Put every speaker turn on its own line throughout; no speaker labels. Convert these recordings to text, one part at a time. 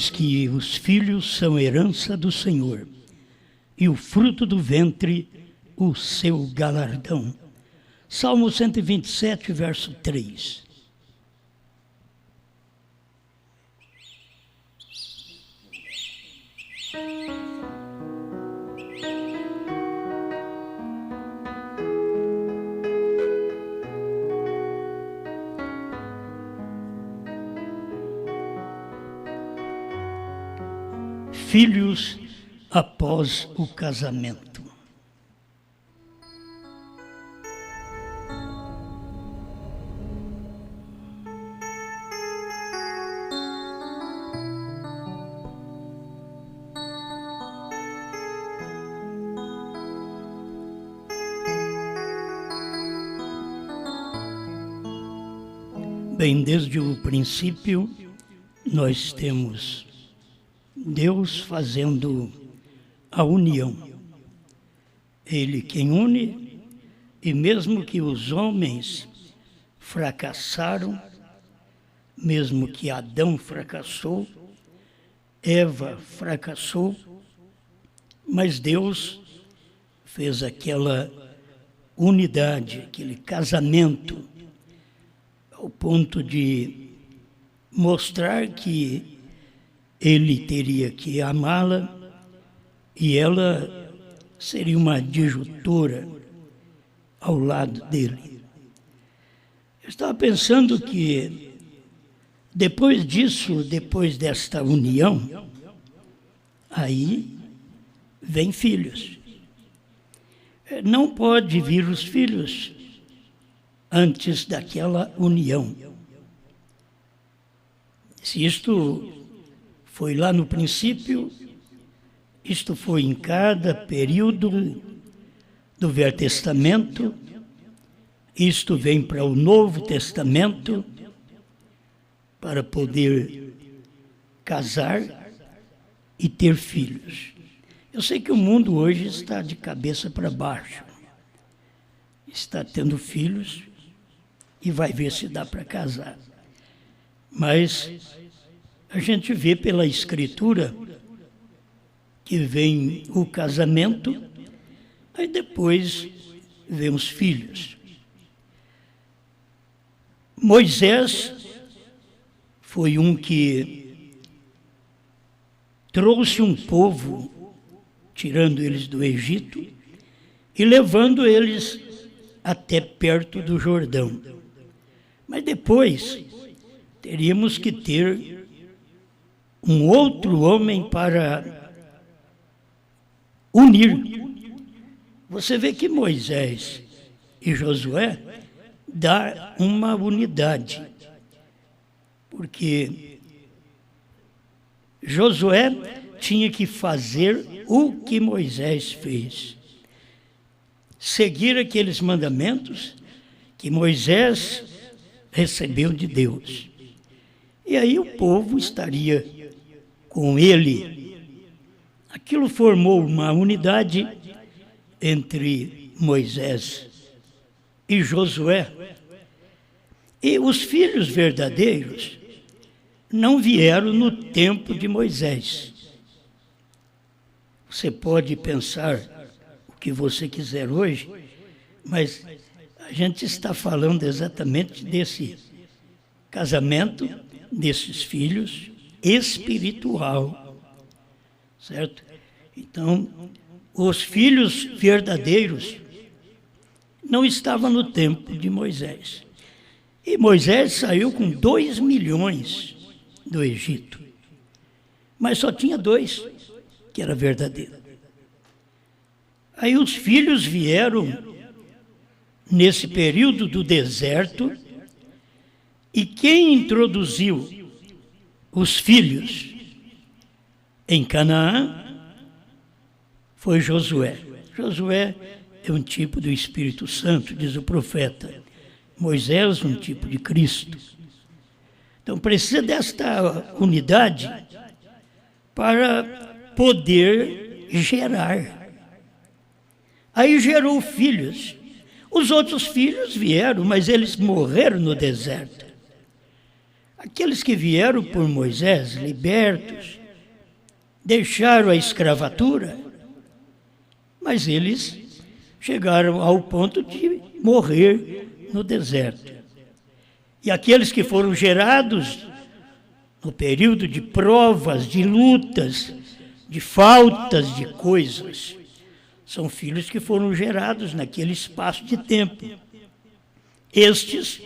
que os filhos são herança do Senhor, e o fruto do ventre, o seu galardão. Salmo 127, verso 3. Filhos após o casamento. Bem, desde o princípio, nós temos Deus fazendo a união. Ele quem une, e mesmo que os homens fracassaram, mesmo que Adão fracassou, Eva fracassou, mas Deus fez aquela unidade, aquele casamento, ao ponto de mostrar que ele teria que amá-la e ela seria uma adjutora ao lado dele. Eu estava pensando que depois disso, depois desta união, aí vem filhos. Não pode vir os filhos antes daquela união. Se isto foi lá no princípio, isto foi em cada período do Velho Testamento, isto vem para o Novo Testamento, para poder casar e ter filhos. Eu sei que o mundo hoje está de cabeça para baixo, está tendo filhos e vai ver se dá para casar. Mas a gente vê pela Escritura que vem o casamento, aí depois vem os filhos. Moisés foi um que trouxe um povo, tirando eles do Egito, e levando eles até perto do Jordão. Mas depois teríamos que ter um outro homem para unir. Você vê que Moisés e Josué dá uma unidade, porque Josué tinha que fazer o que Moisés fez, seguir aqueles mandamentos que Moisés recebeu de Deus. E aí o povo estaria com ele. Aquilo formou uma unidade entre Moisés e Josué. E os filhos verdadeiros não vieram no tempo de Moisés. Você pode pensar o que você quiser hoje, mas a gente está falando exatamente desse casamento, desses filhos espiritual, certo? Então, os filhos verdadeiros não estavam no tempo de Moisés. E Moisés saiu com 2 milhões do Egito, mas só tinha 2 que era verdadeiro. Aí os filhos vieram nesse período do deserto, e quem introduziu os filhos em Canaã foi Josué. Josué é um tipo do Espírito Santo, diz o profeta. Moisés, um tipo de Cristo. Então precisa desta unidade para poder gerar. Aí gerou filhos. Os outros filhos vieram, mas eles morreram no deserto. Aqueles que vieram por Moisés, libertos, deixaram a escravatura, mas eles chegaram ao ponto de morrer no deserto. E aqueles que foram gerados no período de provas, de lutas, de faltas de coisas, são filhos que foram gerados naquele espaço de tempo. Estes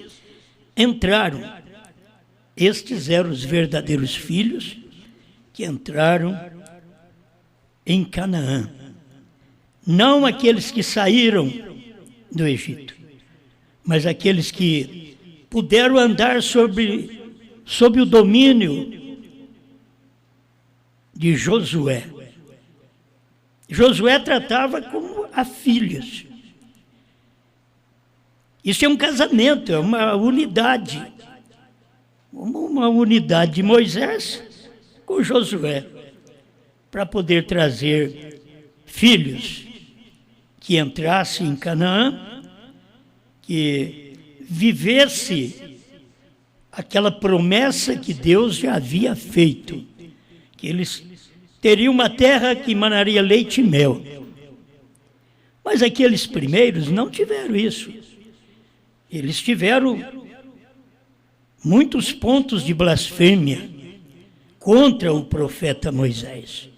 entraram, estes eram os verdadeiros filhos que entraram em Canaã. Não aqueles que saíram do Egito, mas aqueles que puderam andar sob o domínio de Josué. Josué tratava como a filhos. Isso é um casamento, é uma unidade. Uma unidade de Moisés com Josué, para poder trazer filhos que entrassem em Canaã, que vivesse aquela promessa que Deus já havia feito, que eles teriam uma terra que emanaria leite e mel. Mas aqueles primeiros não tiveram isso. Eles tiveram muitos pontos de blasfêmia contra o profeta Moisés.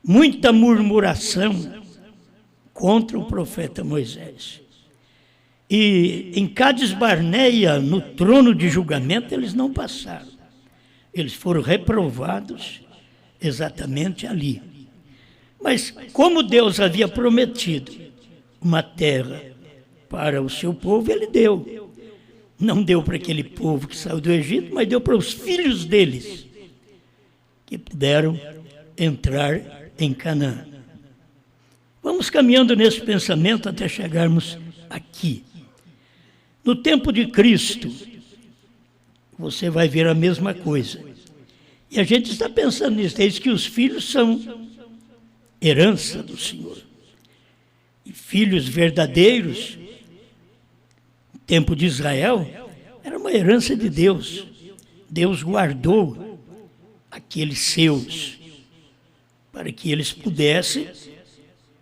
Muita murmuração contra o profeta Moisés. E em Cádiz Barneia, no trono de julgamento, eles não passaram. Eles foram reprovados exatamente ali. Mas como Deus havia prometido uma terra para o seu povo, ele deu. Não deu para aquele povo que saiu do Egito, mas deu para os filhos deles, que puderam entrar em Canaã. Vamos caminhando nesse pensamento até chegarmos aqui. No tempo de Cristo, você vai ver a mesma coisa. E a gente está pensando nisso, é isso que os filhos são herança do Senhor. E filhos verdadeiros, no tempo de Israel, era uma herança de Deus. Deus guardou aqueles seus, para que eles pudessem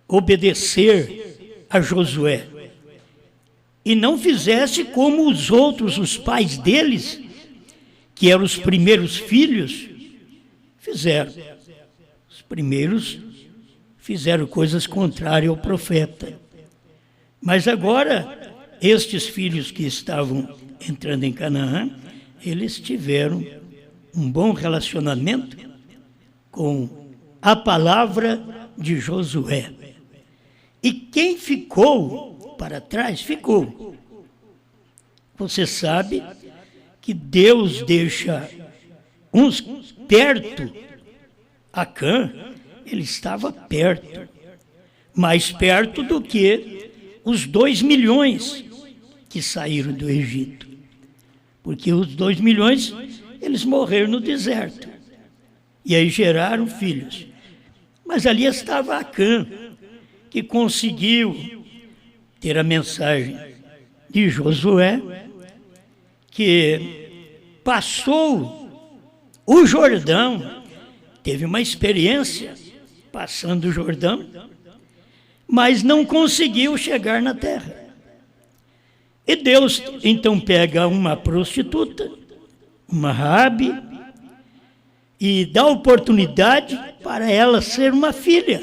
obedecer a Josué. E não fizesse como os outros, os pais deles, que eram os primeiros filhos, fizeram. Os primeiros fizeram coisas contrárias ao profeta. Mas agora, estes filhos que estavam entrando em Canaã, eles tiveram um bom relacionamento com a palavra de Josué. E quem ficou para trás, ficou. Você sabe que Deus deixa uns perto. Acã, ele estava perto, mais perto do que os 2 milhões que saíram do Egito. Porque os 2 milhões, eles morreram no deserto. E aí geraram filhos. Mas ali estava Acã, que conseguiu ter a mensagem de Josué, que passou o Jordão, teve uma experiência passando o Jordão, mas não conseguiu chegar na terra. E Deus então pega uma prostituta, uma Raabe, e dá oportunidade para ela ser uma filha.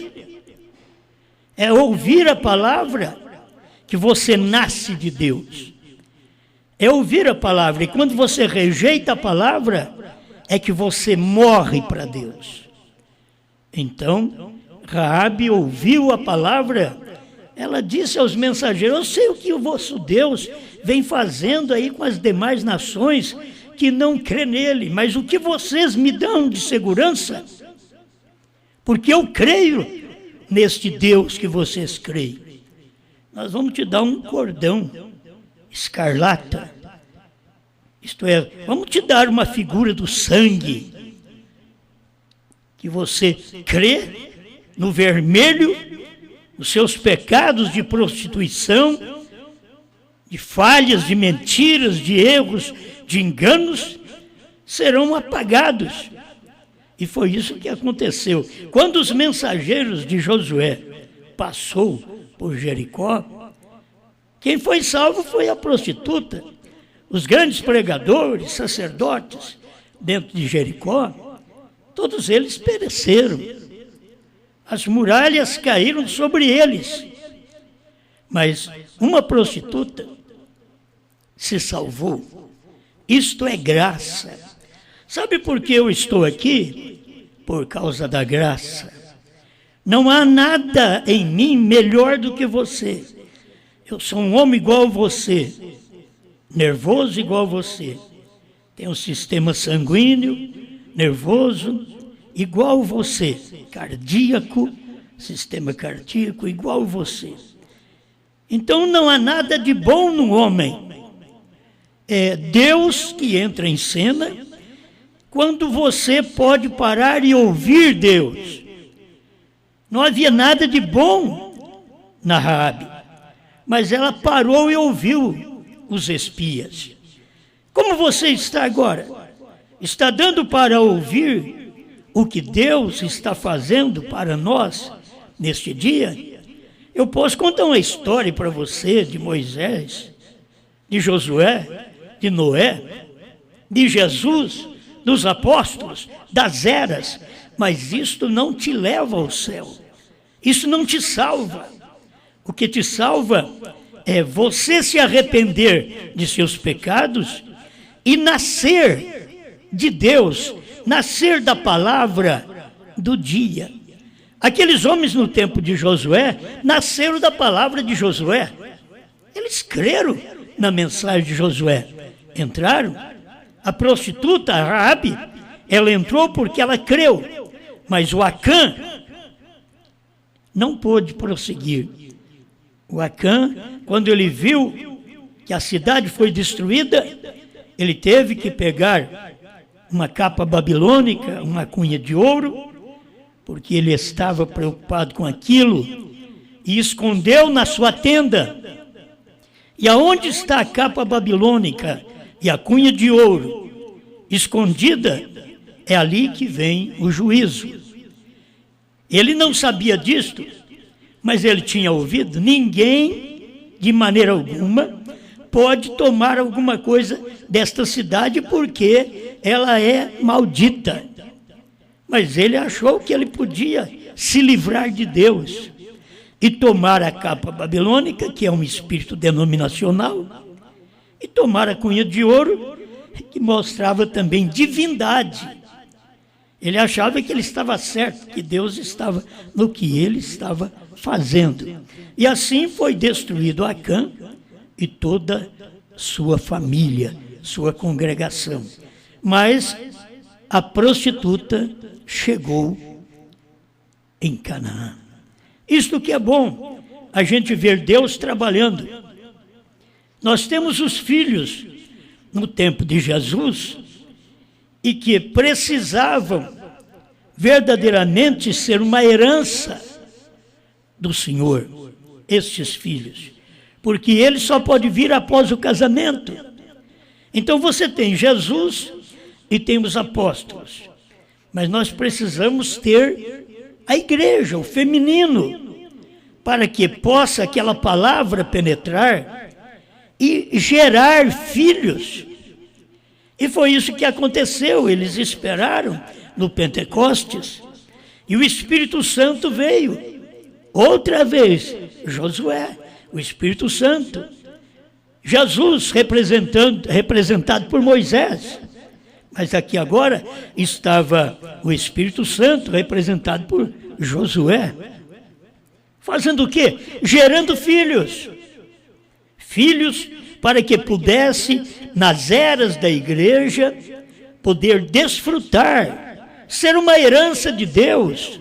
É ouvir a palavra que você nasce de Deus. É ouvir a palavra, e quando você rejeita a palavra, é que você morre para Deus. Então, Raabe ouviu a palavra, ela disse aos mensageiros: eu sei o que o vosso Deus vem fazendo aí com as demais nações que não crê nele, mas o que vocês me dão de segurança? Porque eu creio neste Deus que vocês creem. Nós vamos te dar um cordão escarlata, isto é, vamos te dar uma figura do sangue, que você crê no vermelho, os seus pecados de prostituição, de falhas, de mentiras, de erros, de enganos, serão apagados. E foi isso que aconteceu. Quando os mensageiros de Josué passou por Jericó, quem foi salvo foi a prostituta. Os grandes pregadores, sacerdotes dentro de Jericó, todos eles pereceram. As muralhas caíram sobre eles. Mas uma prostituta se salvou. Isto é graça. Sabe por que eu estou aqui? Por causa da graça. Não há nada em mim melhor do que você. Eu sou um homem igual a você, nervoso igual a você. Tenho um sistema sanguíneo, nervoso, igual a você. Cardíaco, sistema cardíaco, igual a você. Então não há nada de bom no homem. É Deus que entra em cena quando você pode parar e ouvir Deus. Não havia nada de bom na Raabe, mas ela parou e ouviu os espias. Como você está agora? Está dando para ouvir o que Deus está fazendo para nós neste dia? Eu posso contar uma história para você de Moisés, de Josué, de Noé, de Jesus, dos apóstolos, das eras, mas isto não te leva ao céu. Isso não te salva. O que te salva é você se arrepender de seus pecados e nascer de Deus, nascer da palavra do dia. Aqueles homens no tempo de Josué nasceram da palavra de Josué. Eles creram na mensagem de Josué. Entraram. A prostituta, a Raabe, ela entrou porque ela creu. Mas o Acã não pôde prosseguir. O Acã, quando ele viu que a cidade foi destruída, ele teve que pegar uma capa babilônica, uma cunha de ouro, porque ele estava preocupado com aquilo, e escondeu na sua tenda. E aonde está a capa babilônica e a cunha de ouro escondida, é ali que vem o juízo. Ele não sabia disto, mas ele tinha ouvido. Ninguém, de maneira alguma, pode tomar alguma coisa desta cidade porque ela é maldita. Mas ele achou que ele podia se livrar de Deus e tomar a capa babilônica, que é um espírito denominacional, e tomar a cunha de ouro, que mostrava também divindade. Ele achava que ele estava certo, que Deus estava no que ele estava fazendo. E assim foi destruído Acã e toda sua família, sua congregação. Mas a prostituta chegou em Canaã. Isto que é bom, a gente ver Deus trabalhando. Nós temos os filhos no tempo de Jesus e que precisavam verdadeiramente ser uma herança do Senhor, estes filhos, porque ele só pode vir após o casamento. Então você tem Jesus e tem os apóstolos, mas nós precisamos ter a igreja, o feminino, para que possa aquela palavra penetrar e gerar filhos. E foi isso que aconteceu. Eles esperaram no Pentecostes e o Espírito Santo veio outra vez. Josué, o Espírito Santo. Jesus representado por Moisés, mas aqui agora estava o Espírito Santo representado por Josué. Fazendo o quê? Gerando filhos. Filhos para que pudesse, nas eras da igreja, poder desfrutar, ser uma herança de Deus.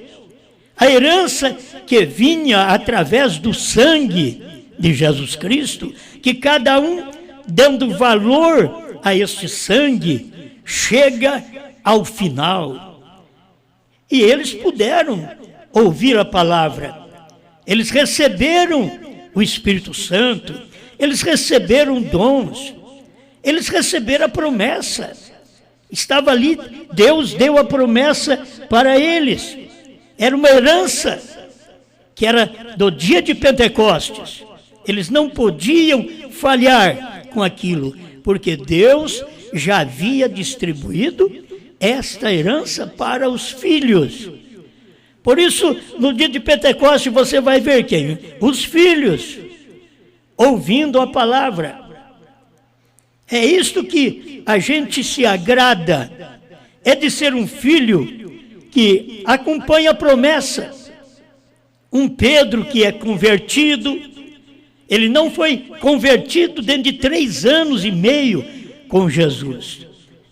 A herança que vinha através do sangue de Jesus Cristo, que cada um, dando valor a este sangue, chega ao final. E eles puderam ouvir a palavra. Eles receberam o Espírito Santo. Eles receberam dons, eles receberam a promessa. Estava ali, Deus deu a promessa para eles. Era uma herança que era do dia de Pentecostes. Eles não podiam falhar com aquilo, porque Deus já havia distribuído esta herança para os filhos. Por isso, no dia de Pentecostes, você vai ver quem? Os filhos, ouvindo a palavra. É isto que a gente se agrada, é de ser um filho que acompanha a promessa. Um Pedro que é convertido, ele não foi convertido dentro de 3 anos e meio com Jesus,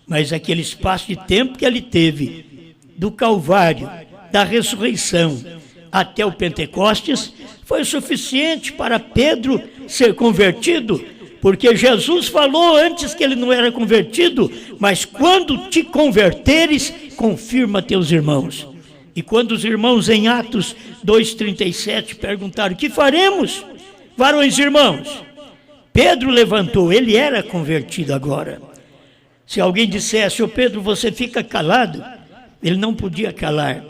mas aquele espaço de tempo que ele teve, do Calvário, da ressurreição até o Pentecostes, foi suficiente para Pedro ser convertido, porque Jesus falou antes que ele não era convertido, mas quando te converteres, confirma teus irmãos. E quando os irmãos em Atos 2,37 perguntaram, que faremos, varões irmãos? Pedro levantou, ele era convertido agora. Se alguém dissesse, ô Pedro, você fica calado, ele não podia calar.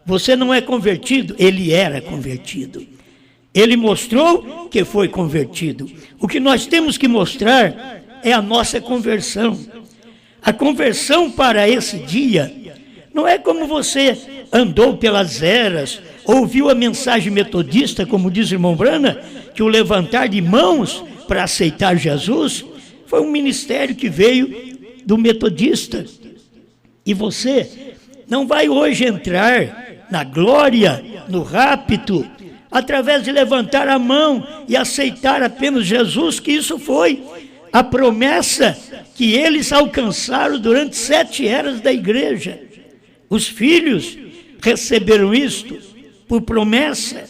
Você não é convertido, ele era convertido. Ele mostrou que foi convertido. O que nós temos que mostrar é a nossa conversão. A conversão para esse dia não é como você andou pelas eras, ouviu a mensagem metodista, como diz o irmão Brana, que o levantar de mãos para aceitar Jesus foi um ministério que veio do metodista. E você não vai hoje entrar na glória, no rapto, através de levantar a mão e aceitar apenas Jesus, que isso foi a promessa que eles alcançaram durante 7 eras da igreja. Os filhos receberam isto por promessa,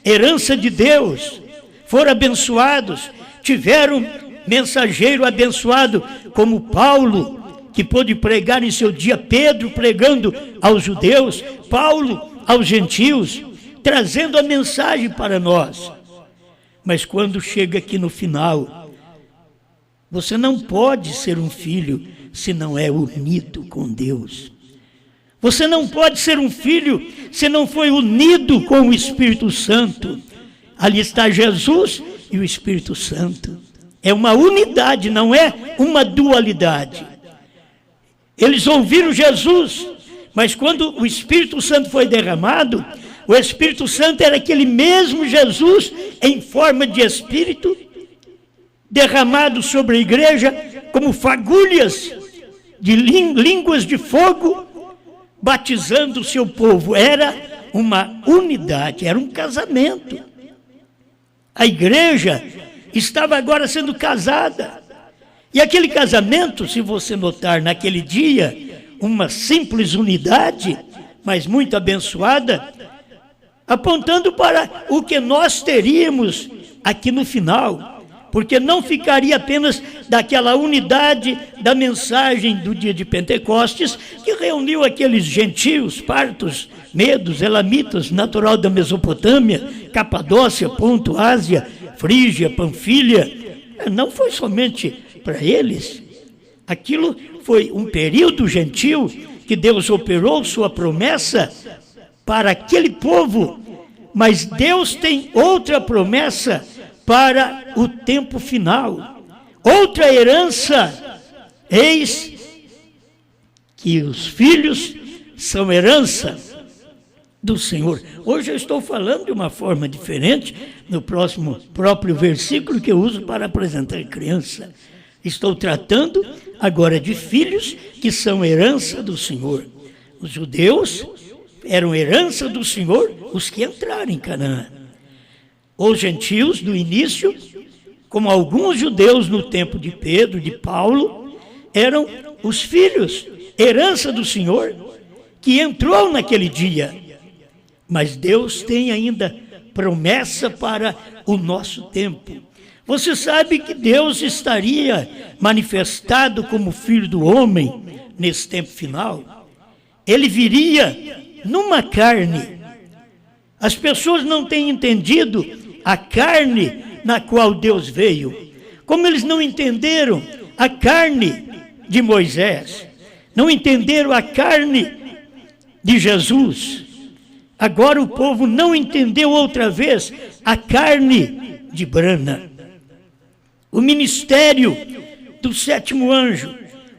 herança de Deus, foram abençoados, tiveram mensageiro abençoado como Paulo, que pôde pregar em seu dia, Pedro pregando aos judeus, Paulo aos gentios, trazendo a mensagem para nós. Mas quando chega aqui no final, você não pode ser um filho se não é unido com Deus. Você não pode ser um filho se não foi unido com o Espírito Santo. Ali está Jesus e o Espírito Santo. É uma unidade, não é uma dualidade. Eles ouviram Jesus, mas quando o Espírito Santo foi derramado, o Espírito Santo era aquele mesmo Jesus em forma de Espírito, derramado sobre a igreja como fagulhas de línguas de fogo, batizando o seu povo. Era uma unidade, era um casamento. A igreja estava agora sendo casada. E aquele casamento, se você notar naquele dia, uma simples unidade, mas muito abençoada, apontando para o que nós teríamos aqui no final, porque não ficaria apenas daquela unidade da mensagem do dia de Pentecostes, que reuniu aqueles gentios, partos, medos, elamitas, natural da Mesopotâmia, Capadócia, Ponto, Ásia, Frígia, Panfilha. Não foi somente para eles. Aquilo foi um período gentil que Deus operou sua promessa para aquele povo, mas Deus tem outra promessa para o tempo final, outra herança. Eis que os filhos são herança do Senhor. Hoje eu estou falando de uma forma diferente, no próprio versículo que eu uso para apresentar criança. Estou tratando agora de filhos que são herança do Senhor. Os judeus eram herança do Senhor, os que entraram em Canaã. Os gentios do início, como alguns judeus no tempo de Pedro, de Paulo, eram os filhos, herança do Senhor, que entrou naquele dia. Mas Deus tem ainda promessa para o nosso tempo. Você sabe que Deus estaria manifestado como Filho do Homem nesse tempo final? Ele viria numa carne. As pessoas não têm entendido a carne na qual Deus veio. Como eles não entenderam a carne de Moisés. não entenderam a carne de Jesus. Agora o povo não entendeu outra vez a carne de Brana. O ministério do sétimo anjo,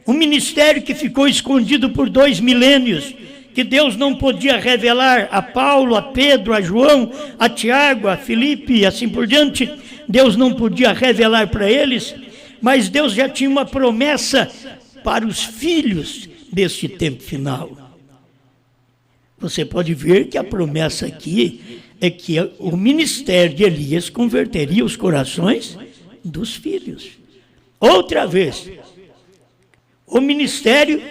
um ministério que ficou escondido por 2 milênios, que Deus não podia revelar a Paulo, a Pedro, a João, a Tiago, a Filipe e assim por diante. Deus não podia revelar para eles, mas Deus já tinha uma promessa para os filhos deste tempo final. Você pode ver que a promessa aqui é que o ministério de Elias converteria os corações dos filhos. Outra vez, o ministério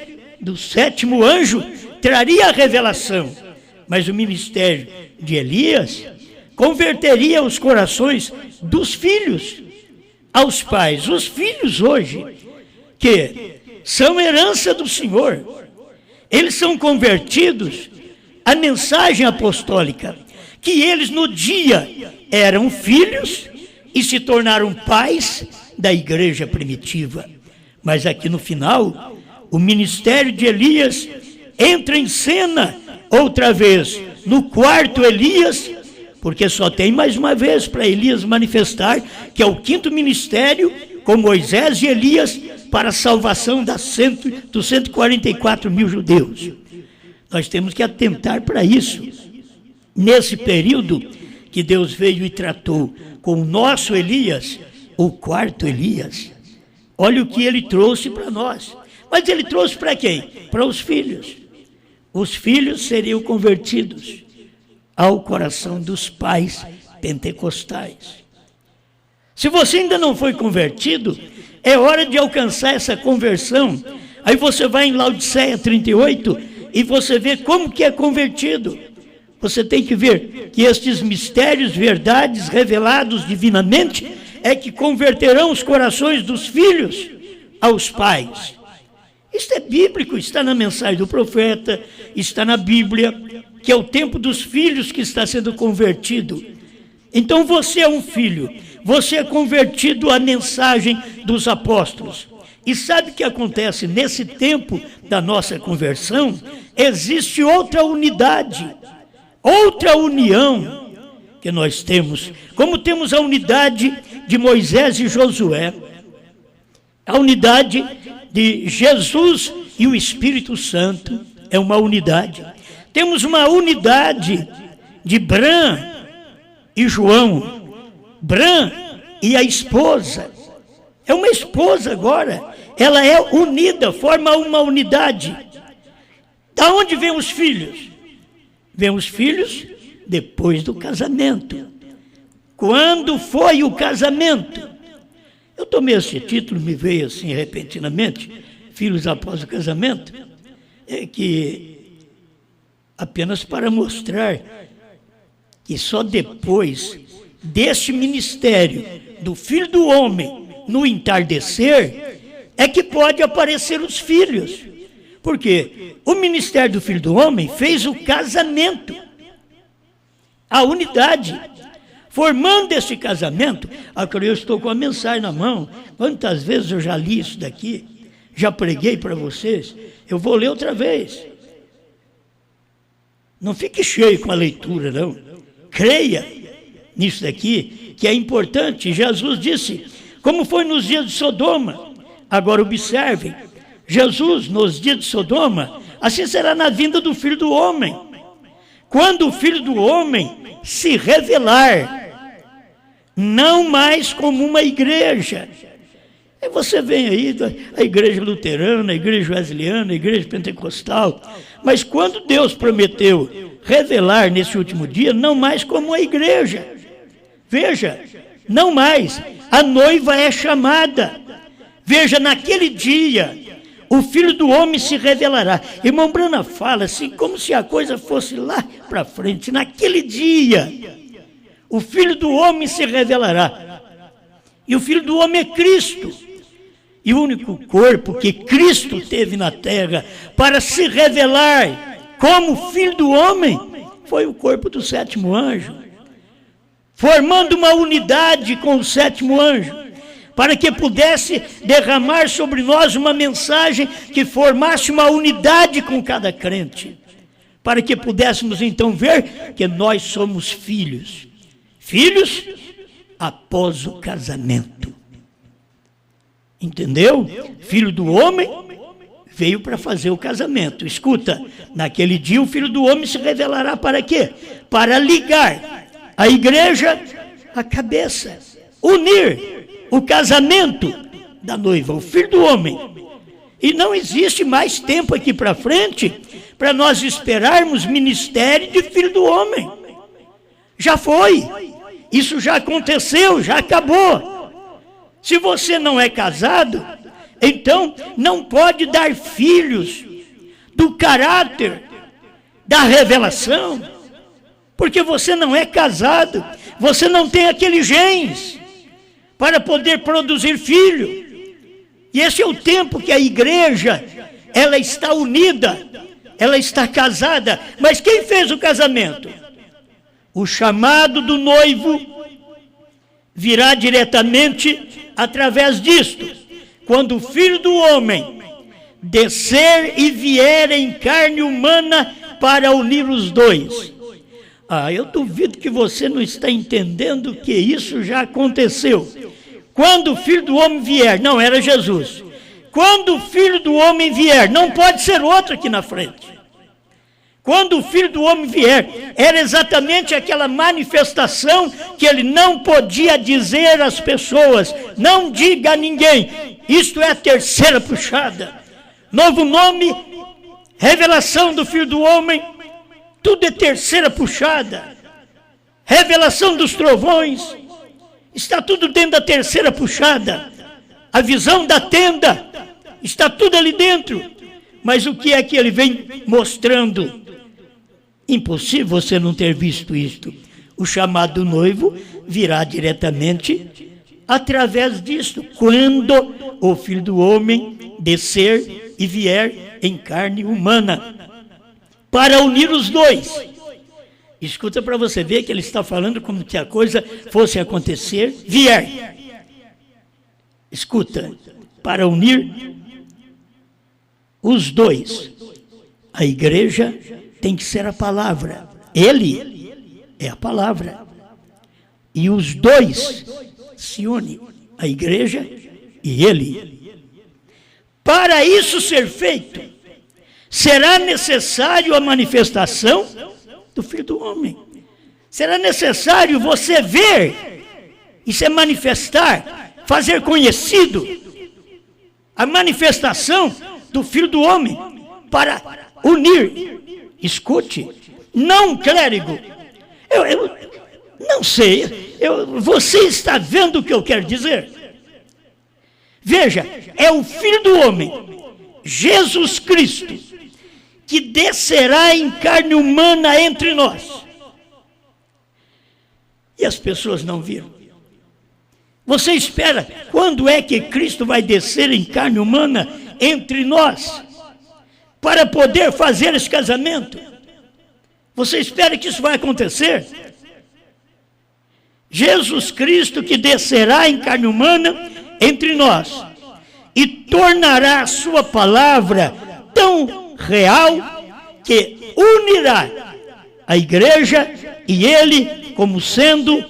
do sétimo anjo traria a revelação, mas o ministério de Elias converteria os corações dos filhos aos pais. Os filhos hoje, que são herança do Senhor, eles são convertidos à mensagem apostólica, que eles no dia eram filhos e se tornaram pais da igreja primitiva. Mas aqui no final, o ministério de Elias entra em cena outra vez no quarto Elias, porque só tem mais uma vez para Elias manifestar que é o quinto ministério com Moisés e Elias para a salvação dos 144 mil judeus. Nós temos que atentar para isso. Nesse período que Deus veio e tratou com o nosso Elias, o quarto Elias, olha o que ele trouxe para nós. Mas ele trouxe para quem? Para os filhos. Os filhos seriam convertidos ao coração dos pais pentecostais. Se você ainda não foi convertido, é hora de alcançar essa conversão. Aí você vai em Laodiceia 38 e você vê como que é convertido. Você tem que ver que estes mistérios, verdades revelados divinamente, é que converterão os corações dos filhos aos pais. Isso é bíblico, está na mensagem do profeta, está na Bíblia, que é o tempo dos filhos que está sendo convertido. Então você é um filho, você é convertido à mensagem dos apóstolos. E sabe o que acontece nesse tempo da nossa conversão? Existe outra unidade, outra união que nós temos. Como temos a unidade de Moisés e Josué, a unidade de Jesus e o Espírito Santo é uma unidade. Temos uma unidade de Bran e João, Bran e a esposa. É uma esposa agora, ela é unida, forma uma unidade. Da onde vêm os filhos? Vêm os filhos depois do casamento. Quando foi o casamento? Eu tomei esse título, me veio assim repentinamente, filhos após o casamento, que apenas para mostrar que só depois deste ministério do Filho do Homem no entardecer é que pode aparecer os filhos. Porque o ministério do Filho do Homem fez o casamento, a unidade. Formando esse casamento, agora eu estou com a mensagem na mão. Quantas vezes eu já li isso daqui, já preguei para vocês, eu vou ler outra vez. Não fique cheio com a leitura, não. Creia nisso daqui, que é importante. Jesus disse, como foi nos dias de Sodoma. Agora observem, Jesus nos dias de Sodoma, assim será na vinda do Filho do Homem. Quando o Filho do Homem se revelar, não mais como uma igreja. Aí você vem aí a igreja luterana, a igreja wesleyana, a igreja pentecostal, mas quando Deus prometeu revelar nesse último dia, não mais como a igreja. Veja, não mais, a noiva é chamada. Veja, naquele dia, o Filho do Homem se revelará. Irmão Brana fala assim, como se a coisa fosse lá para frente. Naquele dia, o Filho do Homem se revelará. E o Filho do Homem é Cristo. E o único corpo que Cristo teve na terra para se revelar como Filho do Homem foi o corpo do sétimo anjo, formando uma unidade com o sétimo anjo. para que pudesse derramar sobre nós uma mensagem que formasse uma unidade com cada crente, para que pudéssemos então ver que nós somos filhos após o casamento. Entendeu? Filho do homem veio para fazer o casamento. Escuta, naquele dia o Filho do Homem se revelará para quê? Para ligar a igreja à cabeça, unir o casamento da noiva, o Filho do Homem. E não existe mais tempo aqui para frente para nós esperarmos ministério de Filho do Homem. Já foi, isso já aconteceu, já acabou. Se você não é casado, então não pode dar filhos do caráter, da revelação, porque você não é casado, você não tem aquele genes para poder produzir filho. E esse é o tempo que a igreja, ela está unida, ela está casada. Mas quem fez o casamento? O chamado do noivo virá diretamente através disto. Quando o Filho do Homem descer e vier em carne humana para unir os dois. Eu duvido que você não está entendendo que isso já aconteceu. Quando o Filho do Homem vier, não era Jesus. Quando o Filho do Homem vier, não pode ser outro aqui na frente. Quando o Filho do Homem vier, era exatamente aquela manifestação que ele não podia dizer às pessoas, não diga a ninguém. Isto é a terceira puxada. Novo nome, revelação do Filho do Homem, tudo é terceira puxada. Revelação dos trovões, está tudo dentro da terceira puxada. A visão da tenda, está tudo ali dentro. Mas o que é que ele vem mostrando? Impossível você não ter visto isto. O chamado noivo virá diretamente através disto, quando o Filho do Homem descer e vier em carne humana, para unir os dois. Escuta para você ver que ele está falando como se a coisa fosse acontecer, vier. Escuta, para unir os dois. A igreja tem que ser a palavra. Ele é a palavra. E os dois se unem, a igreja e ele. Para isso ser feito, será necessário a manifestação do Filho do Homem. Será necessário você ver e se manifestar, fazer conhecido a manifestação do Filho do Homem para unir. Escute, não clérigo. Eu não sei, você está vendo o que eu quero dizer? Veja, é o Filho do Homem, Jesus Cristo, que descerá em carne humana entre nós. E as pessoas não viram. Você espera, quando é que Cristo vai descer em carne humana entre nós, para poder fazer esse casamento? Você espera que isso vai acontecer? Jesus Cristo que descerá em carne humana entre nós e tornará a sua palavra tão real que unirá a igreja e ele como sendo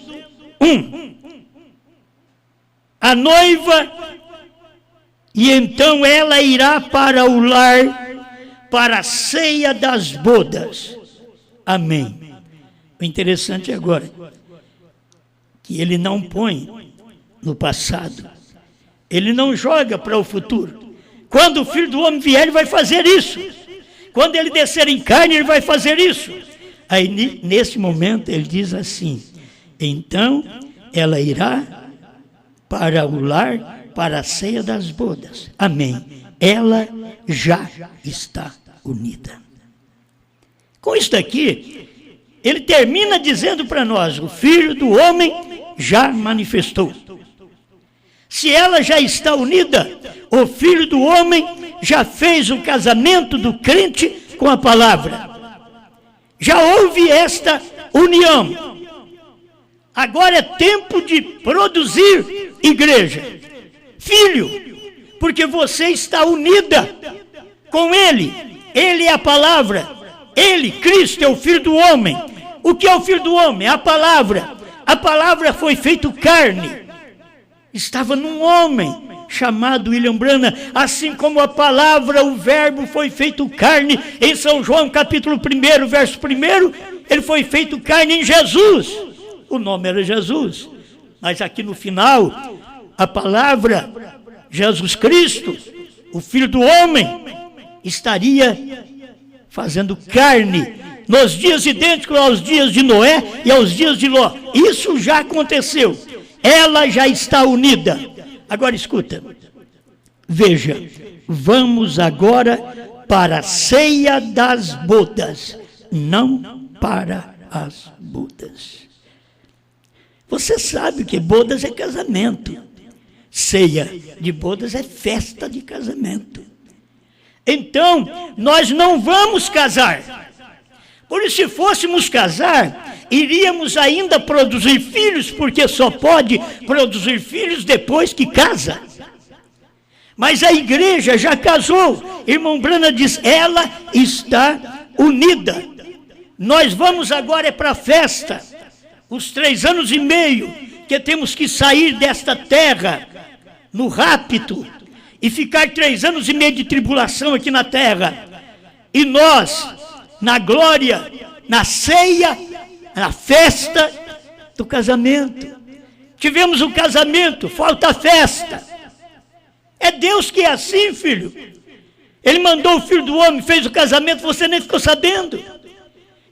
um. A noiva, e então ela irá para o lar, para a ceia das bodas. Amém. O interessante agora, que ele não põe no passado, ele não joga para o futuro. Quando o Filho do Homem vier, ele vai fazer isso. Quando ele descer em carne, ele vai fazer isso. Aí, nesse momento, ele diz assim, então ela irá para o lar, para a ceia das bodas. Amém. Ela já está unida. Com isso daqui, ele termina dizendo para nós, o Filho do Homem já manifestou. Se ela já está unida, o Filho do Homem já fez o casamento do crente com a palavra. Já houve esta união. Agora é tempo de produzir igreja. Filho, porque você está unida com Ele. Ele é a palavra. Ele, Cristo, é o Filho do homem. O que é o Filho do homem? A palavra. A palavra foi feita carne. Estava num homem chamado William Branham, assim como a palavra, o verbo foi feito carne em São João capítulo 1, verso 1, ele foi feito carne em Jesus. O nome era Jesus. Mas aqui no final, a palavra, Jesus Cristo, o Filho do homem, estaria fazendo carne nos dias idênticos aos dias de Noé e aos dias de Ló. Isso já aconteceu. Ela já está unida. Agora escuta. Veja, vamos agora para a ceia das bodas, não para as bodas. Você sabe que bodas é casamento. Ceia de bodas é festa de casamento. Então, nós não vamos casar. Por isso, se fôssemos casar, iríamos ainda produzir filhos, porque só pode produzir filhos depois que casa. Mas a igreja já casou. Irmão Branham diz, ela está unida. Nós vamos agora para a festa. Os 3 anos e meio que temos que sair desta terra, no rapto, e ficar 3 anos e meio de tribulação aqui na terra. E nós, na glória, na ceia, na festa do casamento. Tivemos um casamento, falta a festa. É Deus que é assim, filho. Ele mandou o Filho do homem, fez o casamento, você nem ficou sabendo.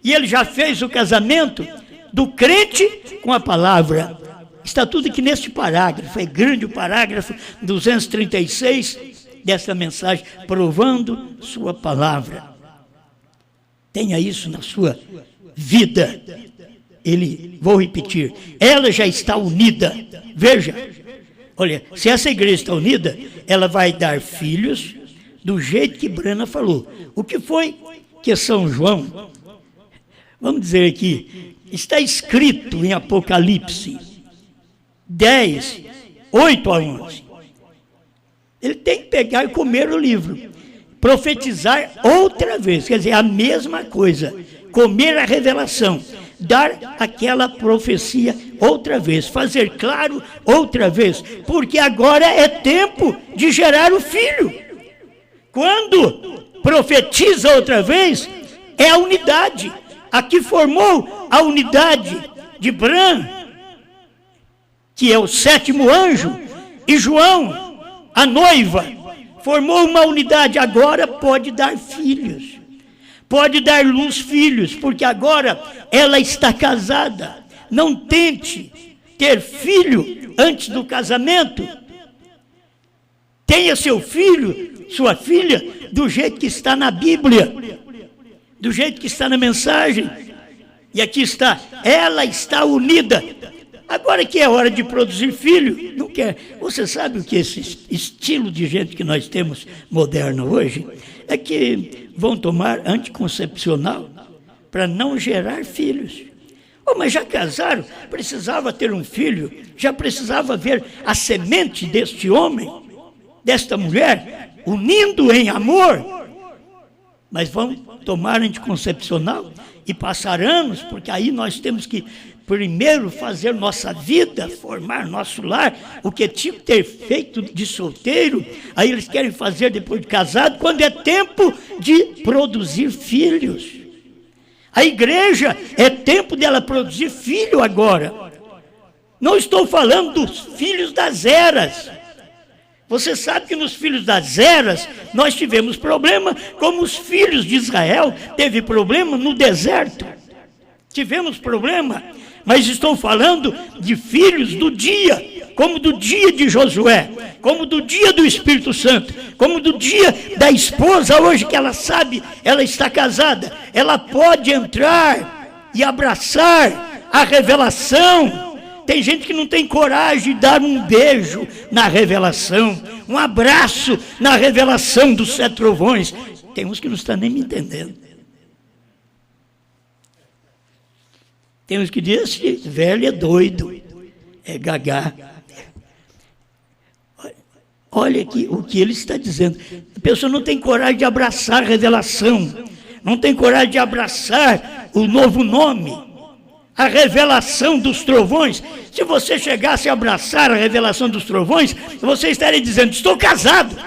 E ele já fez o casamento do crente com a palavra. Está tudo aqui neste parágrafo, é grande o parágrafo 236 dessa mensagem, provando sua palavra. Tenha isso na sua vida. Vou repetir, ela já está unida. Veja, olha, se essa igreja está unida, ela vai dar filhos do jeito que Branham falou. O que foi que São João, vamos dizer aqui, está escrito em Apocalipse 10, 8 a 11. Ele tem que pegar e comer o livro. Profetizar outra vez, quer dizer, a mesma coisa. Comer a revelação. Dar aquela profecia outra vez. Fazer claro outra vez. Porque agora é tempo de gerar o filho. Quando profetiza outra vez, é a unidade. Aqui formou a unidade de Branham, que é o 7º anjo, e João, a noiva, formou uma unidade. Agora pode dar filhos, pode dar luz filhos, porque agora ela está casada. Não tente ter filho antes do casamento. Tenha seu filho, sua filha, do jeito que está na Bíblia, do jeito que está na mensagem. E aqui está, ela está unida. Agora que é hora de produzir filho, não quer. Você sabe o que esse estilo de gente que nós temos moderno hoje? É que vão tomar anticoncepcional para não gerar filhos. Oh, mas já casaram, precisava ter um filho, já precisava ver a semente deste homem, desta mulher, unindo em amor. Mas vão tomar anticoncepcional e passar anos, porque aí nós temos que primeiro fazer nossa vida, formar nosso lar, o que tinha que ter feito de solteiro, aí eles querem fazer depois de casado, quando é tempo de produzir filhos. A igreja é tempo dela produzir filho agora. Não estou falando dos filhos das eras. Você sabe que nos filhos das eras nós tivemos problema, como os filhos de Israel teve problema no deserto. Tivemos problema, mas estou falando de filhos do dia, como do dia de Josué, como do dia do Espírito Santo, como do dia da esposa hoje, que ela sabe, ela está casada, ela pode entrar e abraçar a revelação. Tem gente que não tem coragem de dar um beijo na revelação, um abraço na revelação dos 7 trovões. Tem uns que não estão nem me entendendo. Tem uns que dizem, esse velho é doido, é gagá. Olha aqui o que ele está dizendo. A pessoa não tem coragem de abraçar a revelação, não tem coragem de abraçar o novo nome, a revelação dos trovões. Se você chegasse a abraçar a revelação dos trovões, você estaria dizendo: estou casado,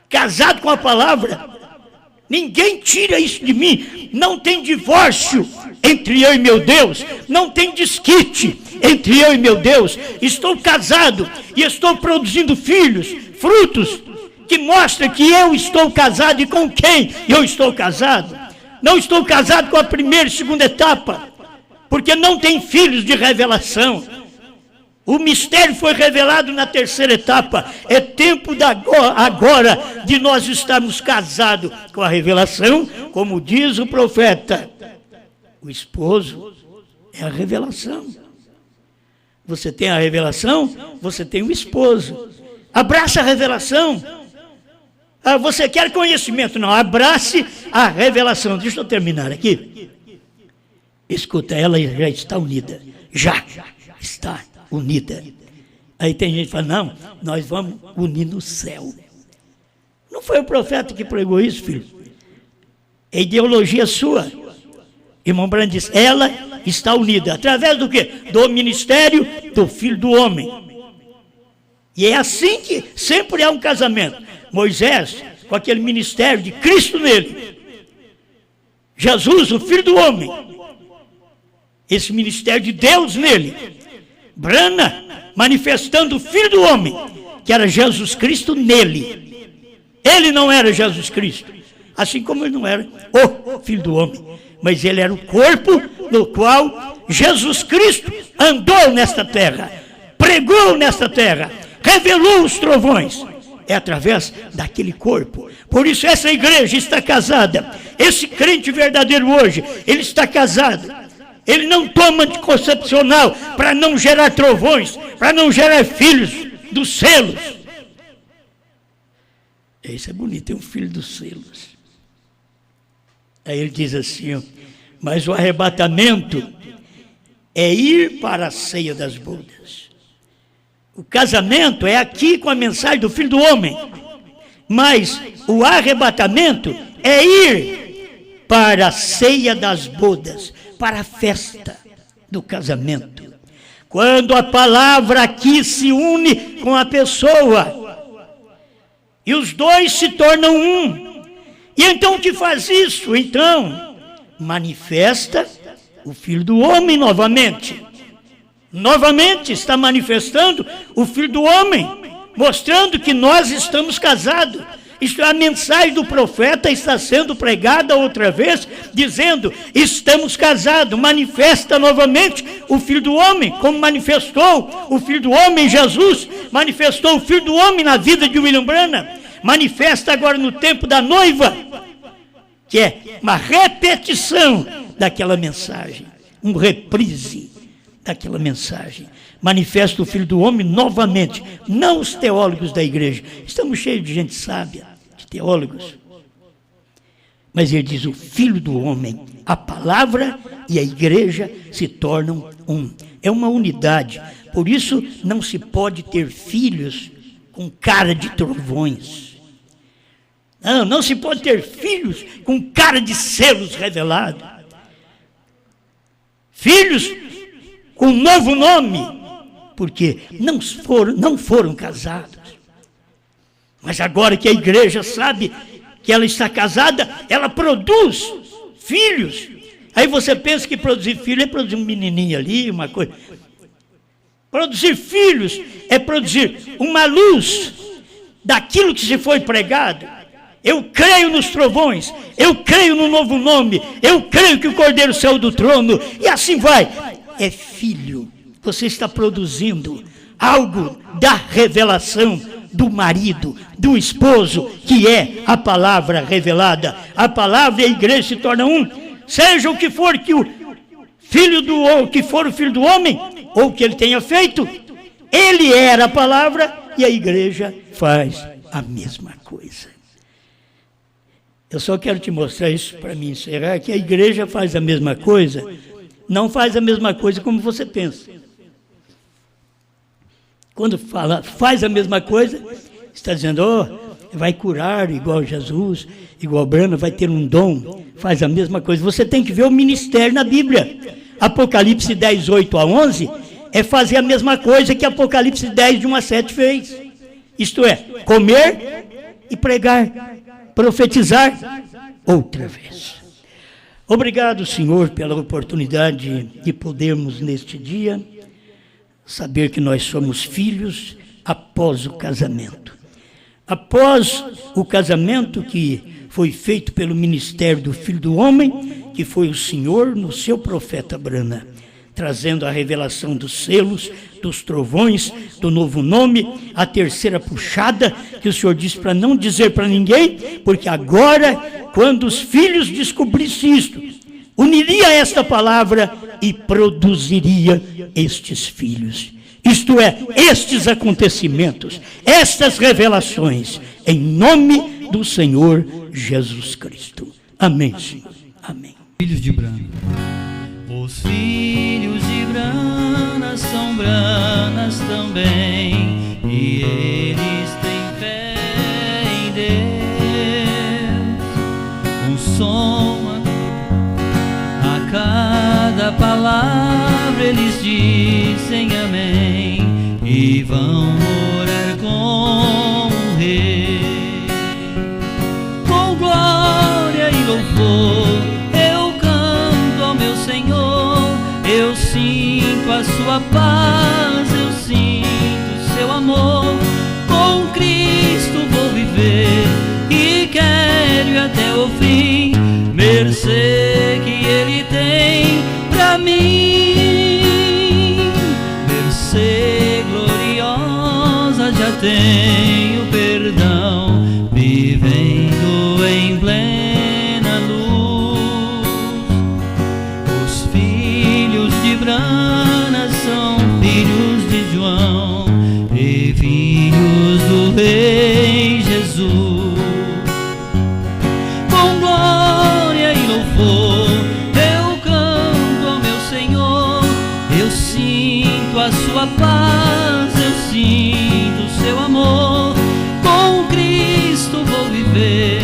casado com a palavra. Ninguém tira isso de mim. Não tem divórcio entre eu e meu Deus, não tem desquite entre eu e meu Deus. Estou casado e estou produzindo filhos, frutos que mostram que eu estou casado. E com quem eu estou casado? Não estou casado com a primeira e segunda etapa, porque não tem filhos de revelação. O mistério foi revelado na terceira etapa. É tempo agora de nós estarmos casados com a revelação, como diz o profeta. O esposo é a revelação. Você tem a revelação, você tem o esposo. Abraça a revelação. Você quer conhecimento? Não, abrace a revelação. Deixa eu terminar aqui. Escuta, ela já está unida. Já está unida. Aí tem gente que fala: não, nós vamos unir no céu. Não foi o profeta que pregou isso, filho? É ideologia sua. Irmão Branham diz: ela está unida. Através do quê? Do ministério do Filho do Homem. E é assim que sempre há um casamento. Moisés, com aquele ministério de Cristo nele. Jesus, o Filho do Homem. Esse ministério de Deus nele. Brana, manifestando o Filho do Homem, que era Jesus Cristo nele. Ele não era Jesus Cristo, assim como ele não era o Filho do Homem, mas ele era o corpo no qual Jesus Cristo andou nesta terra, pregou nesta terra, revelou os trovões. É através daquele corpo. Por isso essa igreja está casada. Esse crente verdadeiro hoje, ele está casado. Ele não toma anticoncepcional para não gerar trovões, para não gerar filhos dos selos. Isso é bonito, tem um filho dos selos. Aí ele diz assim: ó, mas o arrebatamento é ir para a ceia das bodas. O casamento é aqui com a mensagem do Filho do Homem. Mas o arrebatamento é ir para a ceia das bodas, para a festa do casamento. Quando a palavra aqui se une com a pessoa, e os dois se tornam um. E então o que faz isso? Então, manifesta o Filho do Homem novamente. Novamente está manifestando o Filho do Homem, mostrando que nós estamos casados. Isto é, a mensagem do profeta está sendo pregada outra vez, dizendo: estamos casados. Manifesta novamente o Filho do Homem, como manifestou o Filho do Homem, Jesus, manifestou o Filho do Homem na vida de William Branham, manifesta agora no tempo da noiva, que é uma repetição daquela mensagem, um reprise daquela mensagem. Manifesta o Filho do Homem novamente, não os teólogos da igreja. Estamos cheios de gente sábia, de teólogos. Mas ele diz: o Filho do Homem, a palavra e a igreja se tornam um. É uma unidade. Por isso não se pode ter filhos com cara de trovões. Não se pode ter filhos com cara de selos revelados. Filhos com um novo nome, porque não foram casados. Mas agora que a igreja sabe que ela está casada, ela produz filhos. Aí você pensa que produzir filho é produzir um menininho ali, uma coisa. Produzir filhos é produzir uma luz daquilo que se foi pregado. Eu creio nos trovões, eu creio no novo nome, eu creio que o Cordeiro saiu do trono, e assim vai. É filho. Você está produzindo algo da revelação do marido, do esposo, que é a palavra revelada. A palavra e a igreja se tornam um. Seja o que for que o filho que for o Filho do Homem, ou que ele tenha feito, ele era a palavra e a igreja faz a mesma coisa. Eu só quero te mostrar isso para me encerrar, que a igreja faz a mesma coisa, não faz a mesma coisa como você pensa. Quando fala faz a mesma coisa, está dizendo, vai curar igual Jesus, igual Brana, vai ter um dom, faz a mesma coisa. Você tem que ver o ministério na Bíblia. Apocalipse 10, 8 a 11, é fazer a mesma coisa que Apocalipse 10, de 1 a 7 fez. Isto é, comer e pregar, profetizar outra vez. Obrigado, Senhor, pela oportunidade de podermos neste dia saber que nós somos filhos após o casamento. Após o casamento que foi feito pelo ministério do Filho do Homem, que foi o Senhor no seu profeta Brana, trazendo a revelação dos selos, dos trovões, do novo nome, a terceira puxada, que o Senhor disse para não dizer para ninguém, porque agora, quando os filhos descobrissem isto, uniria esta palavra e produziria estes filhos. Isto é, estes acontecimentos, estas revelações, em nome do Senhor Jesus Cristo. Amém, Senhor. Amém.
Filhos de Brana. Os filhos de Brana são branas também, e eles têm fé em Deus. Um som a cada palavra eles dizem amém, e vão morar com o Rei. Com glória e louvor eu canto ao meu Senhor, eu sinto a sua paz, eu sinto seu amor. Com Cristo vou viver e quero ir até o fim, mercê que Ele tem pra mim. Mercê gloriosa, já tenho perdão, vivendo em plena luz. Os filhos de Brana são filhos de João e filhos do Rei Jesus. Com glória e louvor eu canto ao meu Senhor, eu sinto a sua paz, eu sinto o seu amor. Com Cristo vou viver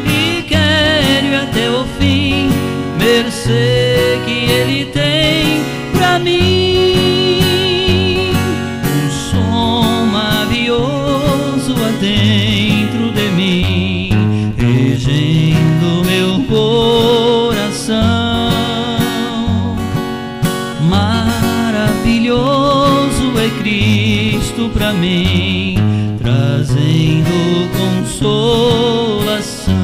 e quero ir até o fim, mercê que Ele tem pra mim. Um som mavioso adentro de mim, regendo meu coração. Maravilhoso é Cristo pra mim, trazendo consolação.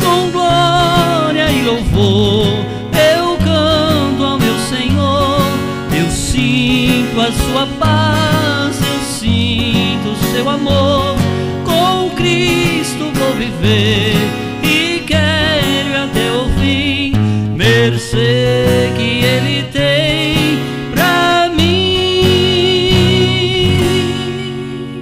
Com glória e louvor eu canto ao meu Senhor, eu sinto a sua paz, eu sinto o seu amor. Com Cristo vou viver e quero ir até o fim, mercê que Ele tem